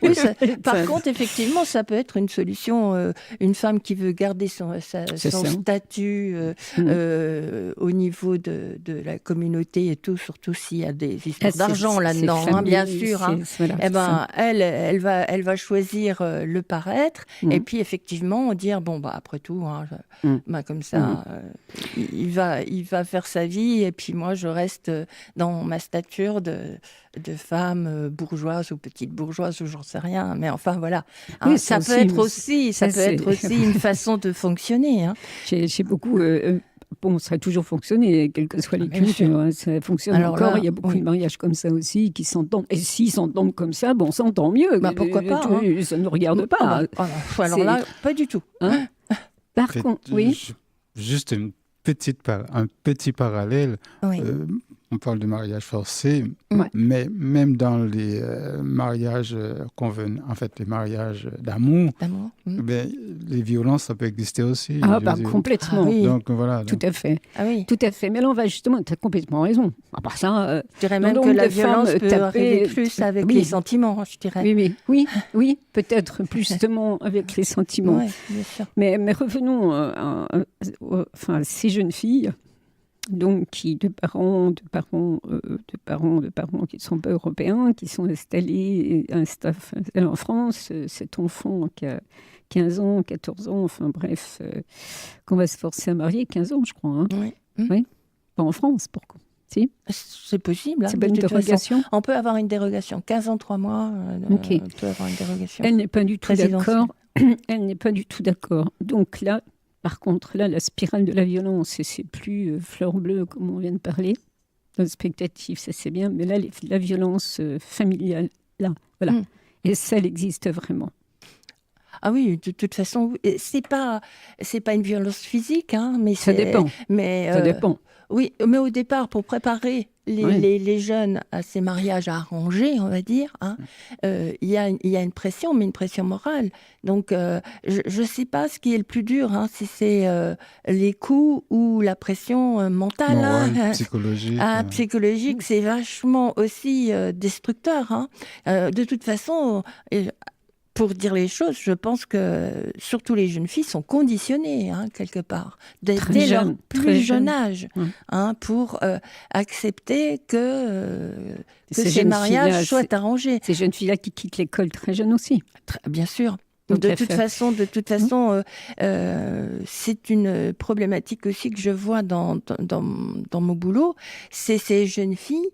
Oui, par contre, effectivement, ça peut être une solution. Une femme qui veut garder son statut au niveau de la communauté et tout, surtout s'il y a des histoires d'argent là-dedans, bien sûr. Elle va choisir le paraître et puis effectivement dire après tout, comme ça, il va faire sa vie et puis moi je reste dans ma stature de femme bourgeoise ou petite bourgeoise ou j'en sais rien, mais enfin voilà. Ça peut être aussi une façon de fonctionner. J'ai beaucoup... ça a toujours fonctionné, quelles que soient les cultures. Ça fonctionne encore. Il y a beaucoup de mariages comme ça aussi qui s'entendent. Et s'ils s'entendent comme ça, on s'entend mieux. Pourquoi pas ça ne nous regarde pas. Alors là, pas du tout. Par contre, oui. Juste un petit parallèle. Oui. On parle de mariage forcé, mais même dans les mariages les mariages d'amour, les violences, ça peut exister aussi. Complètement. Donc, voilà. Tout à fait. Oui. Tout à fait. Mais là, tu as complètement raison. À part ça, je dirais même que la violence peut arriver plus avec les sentiments, je dirais. Oui, peut-être plus justement avec les sentiments. Oui, bien sûr. Mais revenons à ces jeunes filles. Donc, qui de parents qui ne sont pas européens, qui sont installés en France, cet enfant qui a 15 ans, 14 ans, enfin bref, qu'on va se forcer à marier, 15 ans, je crois. Hein. Oui. Pas en France, pourquoi? Si. C'est possible. C'est pas une dérogation. On peut avoir une dérogation. 15 ans, 3 mois, on peut avoir une dérogation. Elle n'est pas du tout d'accord. Elle n'est pas du tout d'accord. Donc là, par contre, là, la spirale de la violence, et c'est plus fleur bleue, comme on vient de parler, l'expectative, ça c'est bien, mais là, la violence familiale, là, voilà. Et ça, elle existe vraiment. Ah oui, de toute façon, c'est pas une violence physique, mais ça dépend. Mais ça dépend. Oui, mais au départ, pour préparer les jeunes à ces mariages arrangés, on va dire, il y a une pression, mais une pression morale. Donc, je ne sais pas ce qui est le plus dur, si c'est les coups ou la pression mentale. Morale, psychologique. Psychologique, c'est vachement aussi destructeur. De toute façon, pour dire les choses, je pense que surtout les jeunes filles sont conditionnées, quelque part, dès leur plus jeune âge, pour accepter que ces mariages soient arrangés. Ces jeunes filles-là qui quittent l'école très jeunes aussi. Bien sûr. De toute façon, c'est une problématique aussi que je vois dans mon boulot. C'est ces jeunes filles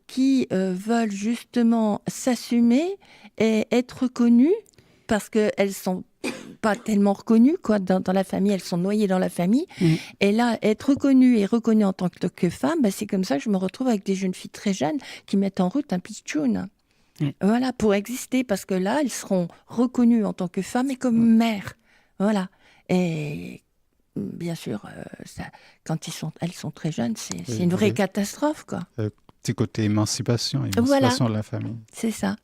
qui veulent justement s'assumer et être reconnues parce qu'elles sont pas tellement reconnues dans la famille, elles sont noyées dans la famille. Et là, être reconnues et reconnues en tant que femme, c'est comme ça que je me retrouve avec des jeunes filles très jeunes qui mettent en route un pitchoun. Voilà, pour exister, parce que là, elles seront reconnues en tant que femmes et comme mères. Voilà. Et bien sûr, quand elles sont très jeunes, c'est une vraie catastrophe, quoi. Petit côté émancipation de la famille. C'est ça.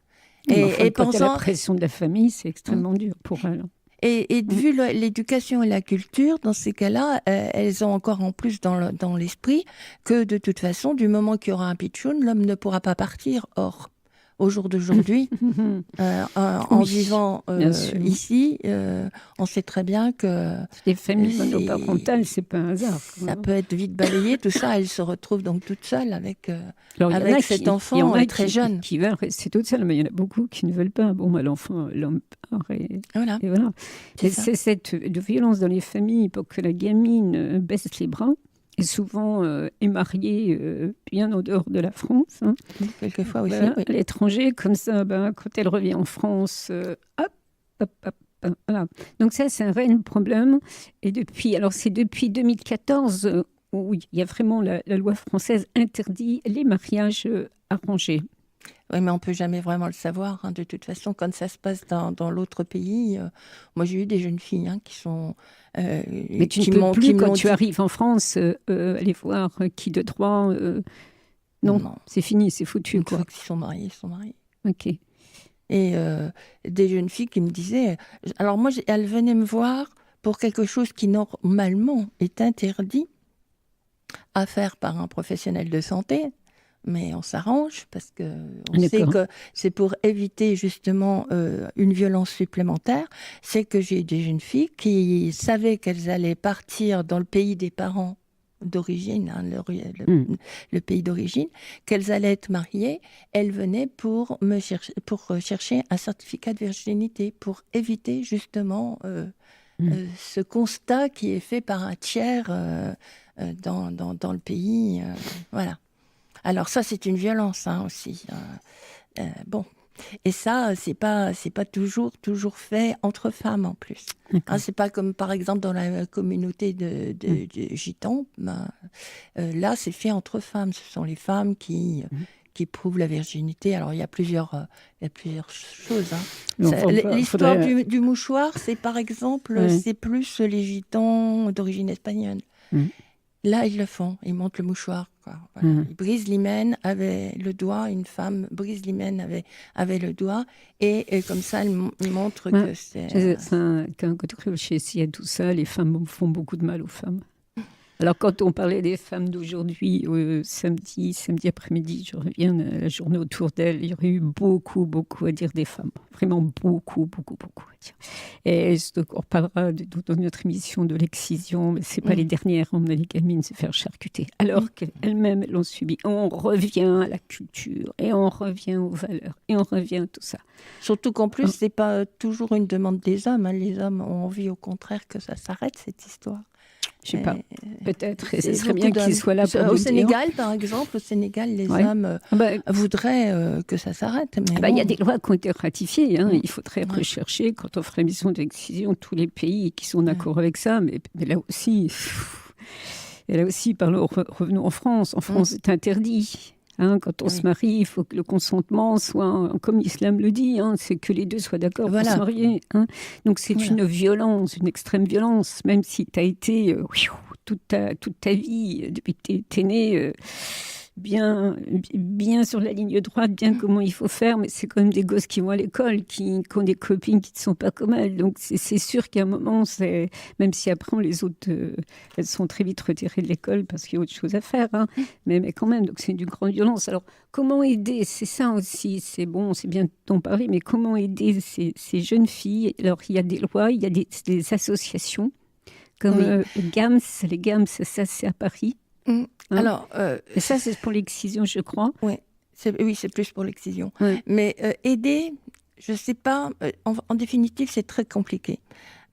Et pensant à la pression de la famille, c'est extrêmement dur pour elles. Et vu l'éducation et la culture, dans ces cas-là, elles ont encore en plus dans l'esprit que de toute façon, du moment qu'il y aura un pitchoun, l'homme ne pourra pas partir. Or, au jour d'aujourd'hui, en vivant ici, on sait très bien que... Les familles monoparentales, c'est pas un hasard. Ça peut être vite balayé, tout ça. Elle se retrouve donc toute seule avec cet enfant très jeune. Qui veulent rester toute seule, mais il y en a beaucoup qui ne veulent pas. Bon, l'enfant, l'homme part et voilà. C'est cette violence dans les familles pour que la gamine baisse les bras. Et souvent est mariée bien en dehors de la France. Quelquefois aussi, oui. À l'étranger, comme ça, quand elle revient en France, hop. Voilà. Donc ça, c'est un réel problème. Et c'est depuis 2014 où il y a vraiment la loi française interdit les mariages arrangés. Oui, mais on ne peut jamais vraiment le savoir. De toute façon, quand ça se passe dans l'autre pays, moi j'ai eu des jeunes filles qui sont... mais tu ne peux plus, quand tu arrives en France, aller voir qui de droit... Non, c'est fini, c'est foutu. Une fois qu'ils sont mariés, ils sont mariés. Ok. Et des jeunes filles qui me disaient... Alors moi, elles venaient me voir pour quelque chose qui normalement est interdit à faire par un professionnel de santé. Mais on s'arrange parce qu'on sait que c'est pour éviter justement une violence supplémentaire. C'est que j'ai des jeunes filles qui savaient qu'elles allaient partir dans le pays des parents d'origine, le pays d'origine, qu'elles allaient être mariées. Elles venaient pour chercher un certificat de virginité, pour éviter justement ce constat qui est fait par un tiers dans le pays. Voilà. Alors ça, c'est une violence aussi. Bon, et ça, c'est pas toujours fait entre femmes en plus. C'est pas comme par exemple dans la communauté de gitans. Là, c'est fait entre femmes. Ce sont les femmes qui prouvent la virginité. Alors il y a plusieurs choses. L'histoire du mouchoir, c'est par exemple, c'est plus les gitans d'origine espagnole. Là, ils le font. Ils montent le mouchoir. Voilà. Ils brisent l'hymen avec le doigt. Une femme brise l'hymen avec le doigt. Et comme ça, ils montrent que c'est... Quand tu réfléchis à tout ça, les femmes font beaucoup de mal aux femmes. Alors, quand on parlait des femmes d'aujourd'hui, samedi après-midi, je reviens à la journée autour d'elles, il y aurait eu beaucoup à dire des femmes. Vraiment beaucoup à dire. Et on parlera dans notre émission de l'excision, mais ce n'est pas les dernières. On a les gamines se faire charcuter. Alors qu'elles-mêmes l'ont subi. On revient à la culture, et on revient aux valeurs, et on revient à tout ça. Surtout qu'en plus, ce n'est pas toujours une demande des hommes. Les hommes ont envie, au contraire, que ça s'arrête, cette histoire. Je ne sais pas, peut-être, et ce serait bien qu'ils soient là pour au Sénégal, par exemple, les hommes voudraient que ça s'arrête. Il y a des lois qui ont été ratifiées. Il faudrait rechercher, quand on fera l'émission de l'excision, tous les pays qui sont d'accord avec ça. Mais là aussi, revenons en France. En France, c'est interdit. Quand on se marie, il faut que le consentement soit, comme l'islam le dit, c'est que les deux soient d'accord pour se marier. Donc c'est une violence, une extrême violence, même si tu as été toute ta vie, depuis que tu es né, bien sur la ligne droite, bien comment il faut faire, mais c'est quand même des gosses qui vont à l'école, qui ont des copines qui ne sont pas comme elles. Donc c'est sûr qu'à un moment, même si après les autres, elles sont très vite retirées de l'école parce qu'il y a autre chose à faire, hein. Mais quand même, donc c'est d'une grande violence. Alors comment aider? C'est ça aussi, c'est bon, c'est bien d'en parler, mais comment aider ces jeunes filles? Alors il y a des lois, il y a des associations comme GAMS, les GAMS, ça c'est à Paris. Hein? Alors, et ça, c'est pour l'excision, je crois. Oui, c'est plus pour l'excision. Oui. Mais aider, je ne sais pas, en définitive, c'est très compliqué.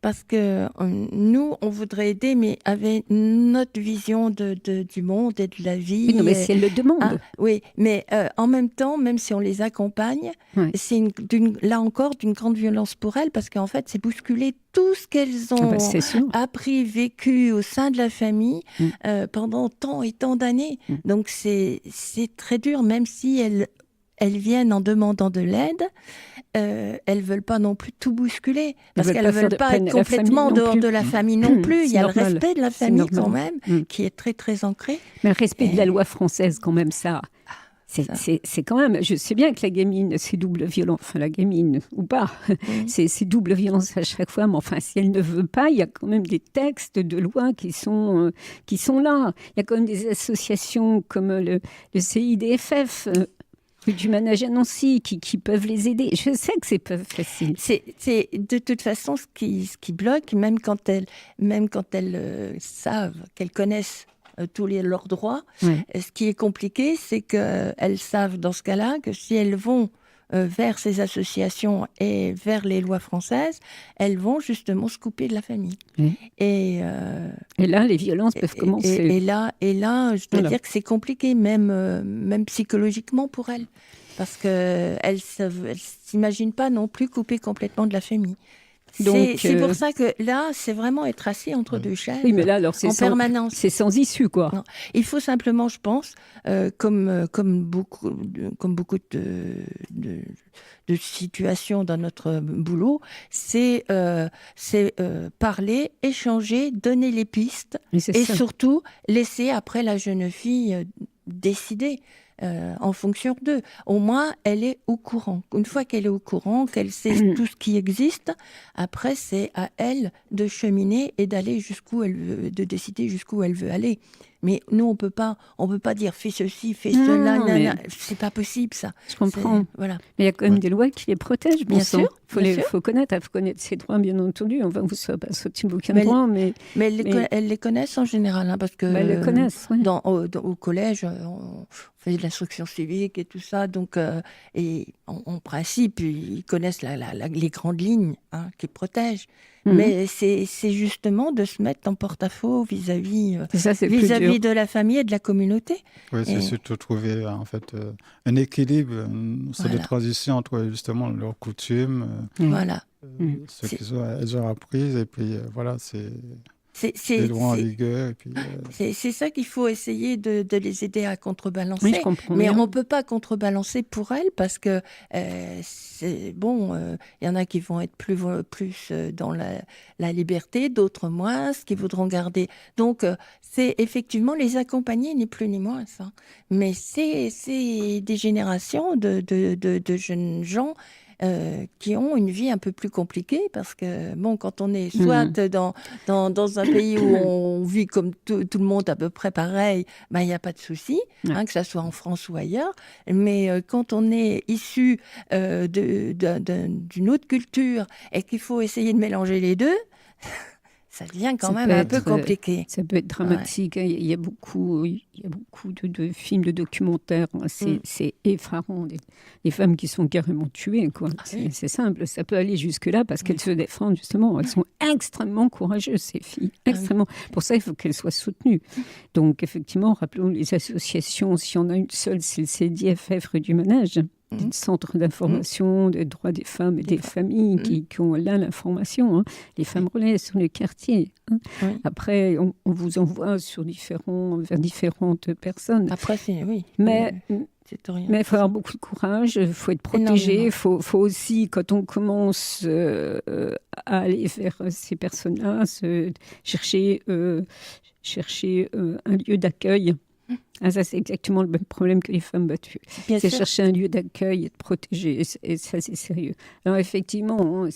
Parce que nous, on voudrait aider, mais avec notre vision du monde et de la vie. Oui, non, mais si elles le demandent. Oui, mais en même temps, même si on les accompagne, c'est là encore d'une grande violence pour elles, parce qu'en fait, c'est bousculer tout ce qu'elles ont appris, vécu au sein de la famille pendant tant et tant d'années. Donc, c'est très dur, même si elles viennent en demandant de l'aide. Elles ne veulent pas non plus tout bousculer, parce qu'elles ne veulent pas être complètement dehors de la famille non plus. Il y a le respect de la famille quand même, qui est très très ancré. Mais le respect de la loi française quand même, ça... C'est quand même... Je sais bien que la gamine, c'est double violence. Enfin, la gamine, ou pas. C'est double violence à chaque fois. Mais enfin, si elle ne veut pas, il y a quand même des textes de loi qui sont là. Il y a quand même des associations comme le CIDFF... du manège à Nancy, qui peuvent les aider. Je sais que c'est pas facile. C'est de toute façon ce qui bloque, même quand elles savent, qu'elles connaissent tous leurs droits. Ce qui est compliqué, c'est qu'elles savent dans ce cas-là que si elles vont vers ces associations et vers les lois françaises, elles vont justement se couper de la famille. Et là, les violences peuvent commencer. Et là, je dois dire que c'est compliqué, même psychologiquement pour elles. Parce qu'elles ne s'imaginent pas non plus couper complètement de la famille. C'est pour ça que là, c'est vraiment être assis entre deux chaises. Oui, mais là, alors, permanence. C'est sans issue, quoi. Non. Il faut simplement, je pense, comme beaucoup de situations dans notre boulot, c'est parler, échanger, donner les pistes et surtout laisser après la jeune fille décider. En fonction d'eux. Au moins, elle est au courant. Une fois qu'elle est au courant, qu'elle sait tout ce qui existe, après, c'est à elle de cheminer et d'aller jusqu'où elle veut, de décider jusqu'où elle veut aller. Mais nous, on peut pas dire fais ceci, fais cela, c'est pas possible ça. Je comprends. Voilà. Mais il y a quand même des lois qui les protègent, bien sûr. Faut connaître ses droits, bien entendu. Enfin, vous ne savez pas sauter le bouquin de droit, mais elles les connaissent en général, hein, parce que elles les connaissent. Oui. Au collège, on fait de l'instruction civique et tout ça, donc et en principe, ils connaissent les grandes lignes qui protègent. Mais c'est justement de se mettre en porte-à-faux vis-à-vis de la famille et de la communauté. Oui, c'est surtout trouver en fait un équilibre, c'est de transition entre justement leurs coutumes, ce qu'elles ont appris, et puis voilà, c'est les lois en vigueur. Et puis, c'est ça qu'il faut essayer de les aider à contrebalancer. Oui, je comprends mais bien. on ne peut pas contrebalancer pour elles parce que c'est bon. Il y en a qui vont être plus dans la liberté, d'autres moins, qui voudront garder. Donc, c'est effectivement les accompagner, ni plus ni moins. Ça. Mais c'est des générations de jeunes gens qui ont une vie un peu plus compliquée parce que bon, quand on est soit dans un pays où on vit comme tout le monde à peu près pareil, il n'y a pas de souci, que ça soit en France ou ailleurs. Mais quand on est issu d'une autre culture et qu'il faut essayer de mélanger les deux, ça devient quand même un peu compliqué. Ça peut être dramatique. Ouais. Il y a beaucoup de films, de documentaires. C'est effarant. Les femmes qui sont carrément tuées. Quoi. C'est simple. Ça peut aller jusque-là parce qu'elles se défendent, justement. Elles sont extrêmement courageuses, ces filles. Extrêmement. Pour ça, il faut qu'elles soient soutenues. Donc, effectivement, rappelons les associations. S'il y en a une seule, c'est le CIDFF rue du Manège. Des centres d'information des droits des femmes et des familles qui ont là l'information. Les femmes relais sur le quartier. Après, on vous envoie vers différentes personnes. Après, Mais il faut avoir beaucoup de courage, il faut être protégé, il faut aussi, quand on commence à aller vers ces personnes-là, chercher un lieu d'accueil. Ah, ça, c'est exactement le même problème que les femmes battues. C'est chercher un lieu d'accueil et de protéger. Et ça, c'est sérieux. Alors, effectivement,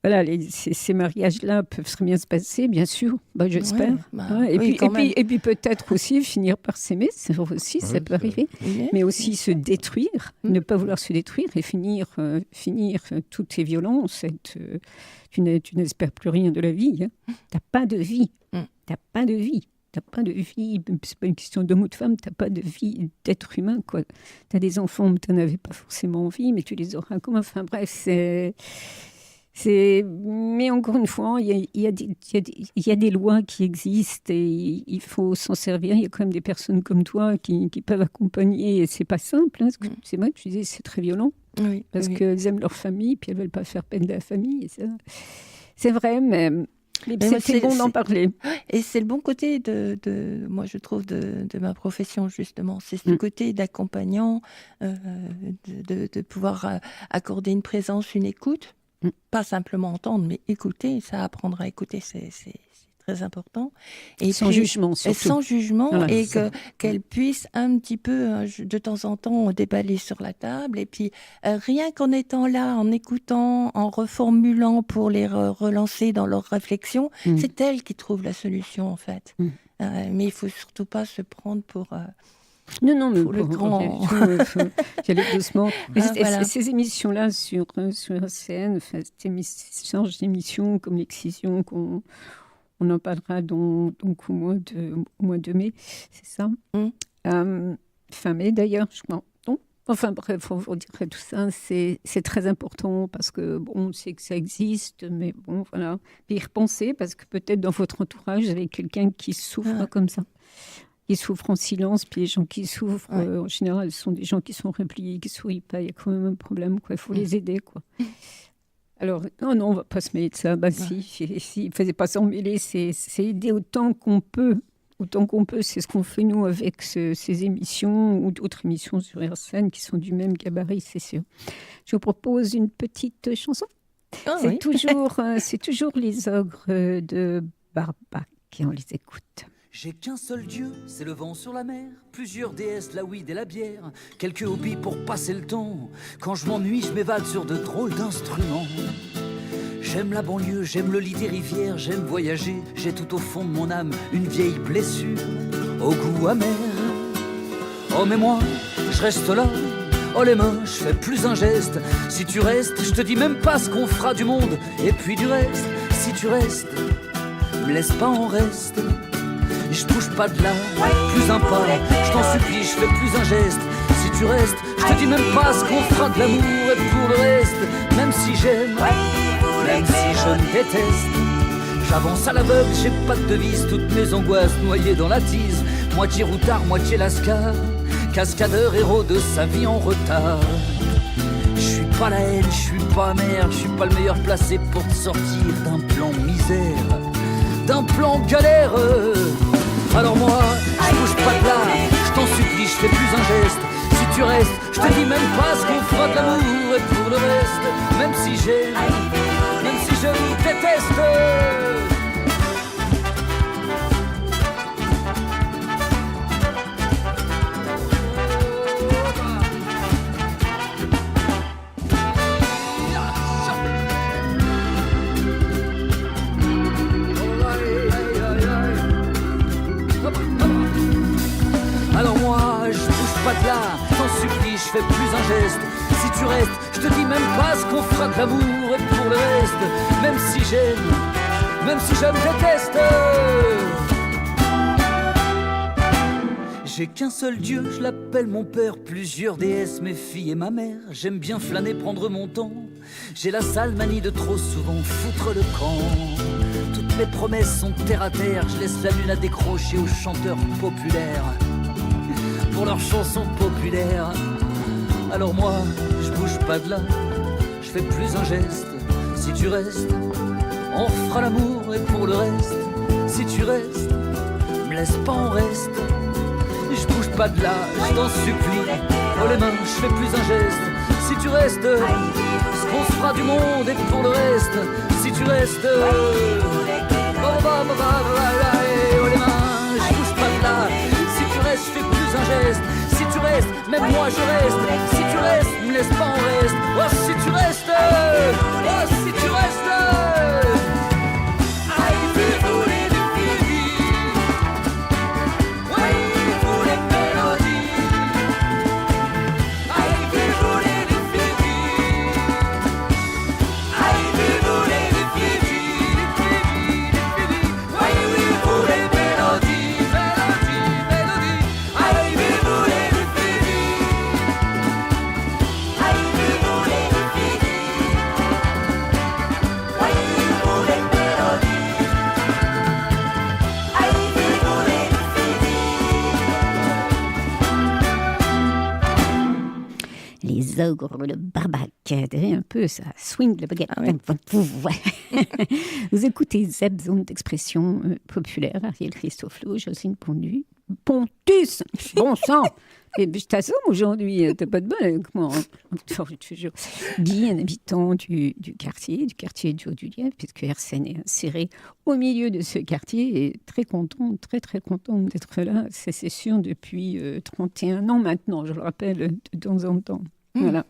voilà, ces mariages-là peuvent très bien se passer, bien sûr, j'espère. Et puis peut-être aussi finir par s'aimer, ça peut arriver. Mais aussi se détruire, ne pas vouloir se détruire et finir toutes ces violences. Tu n'espères plus rien de la vie. Hein. T'as pas de vie. T'as pas de vie. T'as pas de vie, c'est pas une question d'homme ou de femme, t'as pas de vie d'être humain, quoi. T'as des enfants, mais t'en avais pas forcément envie, mais tu les auras comme... Enfin bref, mais encore une fois, il y a des lois qui existent et il faut s'en servir. Il y a quand même des personnes comme toi qui peuvent accompagner. Et c'est pas simple. Hein, c'est vrai que tu disais c'est très violent. Parce qu'elles aiment leur famille puis elles veulent pas faire peine de la famille. Et c'est vrai, mais c'est bon d'en parler. Et c'est le bon côté moi je trouve, de ma profession, justement. C'est ce côté d'accompagnant, de pouvoir accorder une présence, une écoute. Pas simplement entendre, mais écouter. Ça, apprendre à écouter, c'est très important. Et sans jugement, surtout. Sans jugement, voilà, et qu'elle puisse un petit peu, de temps en temps, déballer sur la table. Et puis, rien qu'en étant là, en écoutant, en reformulant pour les relancer dans leurs réflexions, c'est elle qui trouve la solution, en fait. Mais il ne faut surtout pas se prendre pour... Non, mais le grand... J'allais doucement. Voilà. Ces émissions-là sur RCN, ces changes d'émissions comme l'Excision, on en parlera donc au mois de mai, c'est ça fin mai d'ailleurs, je crois. Enfin bref, on vous dirait tout ça, c'est très important parce que on sait que ça existe, mais bon, voilà. Puis y repenser parce que peut-être dans votre entourage, vous avez quelqu'un qui souffre comme ça. Qui souffrent en silence, puis les gens qui souffrent, en général, ce sont des gens qui sont repliés, qui ne sourient pas. Il y a quand même un problème, quoi. Il faut les aider, quoi. Alors, non, on ne va pas se mêler de ça. Si, il ne fallait pas s'en mêler, c'est aider autant qu'on peut. Autant qu'on peut, c'est ce qu'on fait, nous, avec ces émissions ou d'autres émissions sur RCN qui sont du même gabarit, c'est sûr. Je vous propose une petite chanson. C'est toujours les ogres de Barbac et on les écoute. J'ai qu'un seul dieu, c'est le vent sur la mer. Plusieurs déesses, la weed et la bière. Quelques hobbies pour passer le temps. Quand je m'ennuie, je m'évade sur de drôles d'instruments. J'aime la banlieue, j'aime le lit des rivières. J'aime voyager, j'ai tout au fond de mon âme une vieille blessure au goût amer. Oh mais moi, je reste là. Oh les mains, je fais plus un geste. Si tu restes, je te dis même pas ce qu'on fera du monde. Et puis du reste, si tu restes, me laisse pas en reste. Je bouge pas de là, plus un pas. Je t'en supplie, je fais plus un geste. Si tu restes, je te dis même pas ce qu'on fera de l'amour. Et pour le reste, même si j'aime, même si je me déteste, j'avance à l'aveugle, j'ai pas de devise. Toutes mes angoisses noyées dans la tise. Moitié routard, moitié lascar. Cascadeur, héros de sa vie en retard. Je suis pas la haine, je suis pas amer. Je suis pas le meilleur placé pour te sortir d'un plan misère, d'un plan galère. Alors moi, je bouge pas de là, je t'en supplie, je fais plus un geste. Si tu restes, je te dis même pas ce qu'on fera de l'amour. Et pour le reste, même si j'aime, même si je me déteste. Fais plus un geste, si tu restes, je te dis même pas ce qu'on fera de l'amour. Et pour le reste, même si j'aime, même si je me déteste. J'ai qu'un seul dieu, je l'appelle mon père. Plusieurs déesses, mes filles et ma mère. J'aime bien flâner, prendre mon temps. J'ai la sale manie de trop souvent foutre le camp. Toutes mes promesses sont terre à terre. Je laisse la lune à décrocher aux chanteurs populaires pour leurs chansons populaires. Alors moi, je bouge pas de là, je fais plus un geste. Si tu restes, on fera l'amour. Et pour le reste, si tu restes, me laisse pas en reste. Je bouge pas de là, je t'en supplie. Oh les mains, je fais plus un geste. Si tu restes, ce qu'on se fera du monde. Et pour le reste, si tu restes, oh les mains, je bouge pas de là. Si mais moi je reste. Si tu restes, ne laisse pas en reste. Oh si tu restes, oh si tu restes. Les ogres, le barbac, un peu ça swing la baguette. Ah ouais. Vous écoutez Zeb, zone d'expression populaire, Ariel Christoflo, Jocelyne Pontus, bon sang. Et je t'assomme aujourd'hui, t'as pas de bol avec moi. Guy, un habitant du quartier du Haut-du-Lièvre, puisque Arsène est inséré au milieu de ce quartier, et très content d'être là. C'est sûr depuis 31 ans maintenant, je le rappelle de temps en temps. Voilà.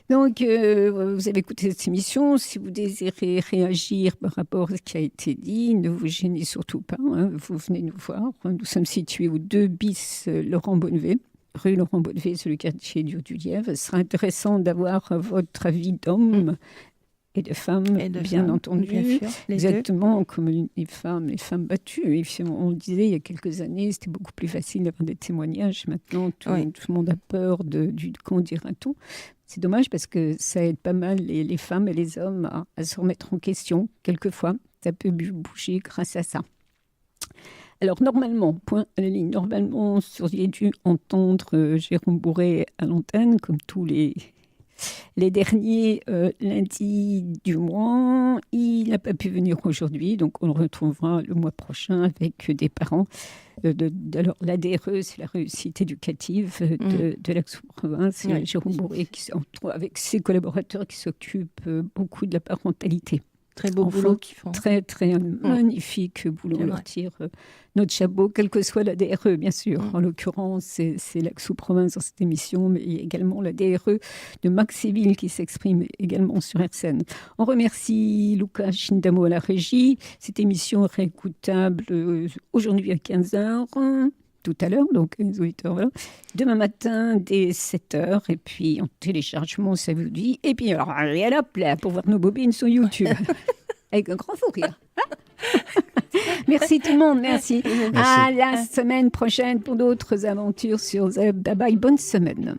Donc, vous avez écouté cette émission. Si vous désirez réagir par rapport à ce qui a été dit, ne vous gênez surtout pas. Vous venez nous voir. Nous sommes situés au 2 bis Laurent Bonnevet. Rue Laurent Bonnevet, sur le quartier du Haut-du-Lièvre. Ce sera intéressant d'avoir votre avis d'homme et de femmes, bien entendu. Bien sûr, exactement deux. Comme les femmes battues. Et on le disait il y a quelques années, c'était beaucoup plus facile d'avoir des témoignages. Maintenant, tout le monde a peur du qu'en dira-t-on. C'est dommage parce que ça aide pas mal les femmes et les hommes à se remettre en question. Quelquefois, ça peut bouger grâce à ça. Alors, normalement, point à la ligne, normalement, vous auriez dû entendre Jérôme Bourré à l'antenne, comme tous les derniers lundis du mois. Il n'a pas pu venir aujourd'hui, donc on le retrouvera le mois prochain avec des parents. Alors, la DRE, c'est la réussite éducative de l'Aix-en-Provence. Oui. Jérôme Bourré, avec ses collaborateurs qui s'occupent beaucoup de la parentalité. Très beau boulot qu'ils font. Très, très magnifique boulot. On leur tire notre chapeau, quelle que soit la DRE, bien sûr. En l'occurrence, c'est l'Aix-en-Provence dans cette émission, mais il y a également la DRE de Maxéville qui s'exprime également sur RCN. On remercie Lucas Chindamo à la régie. Cette émission est réécoutable aujourd'hui à 15h. Tout à l'heure, donc les auditeurs, voilà. Demain matin, dès 7h, et puis en téléchargement, ça vous dit. Et puis, alors, allez hop, là, pour voir nos bobines sur YouTube. Avec un grand fou rire. Merci tout le monde, merci. À la semaine prochaine pour d'autres aventures sur Zeb. Bye bye, bonne semaine.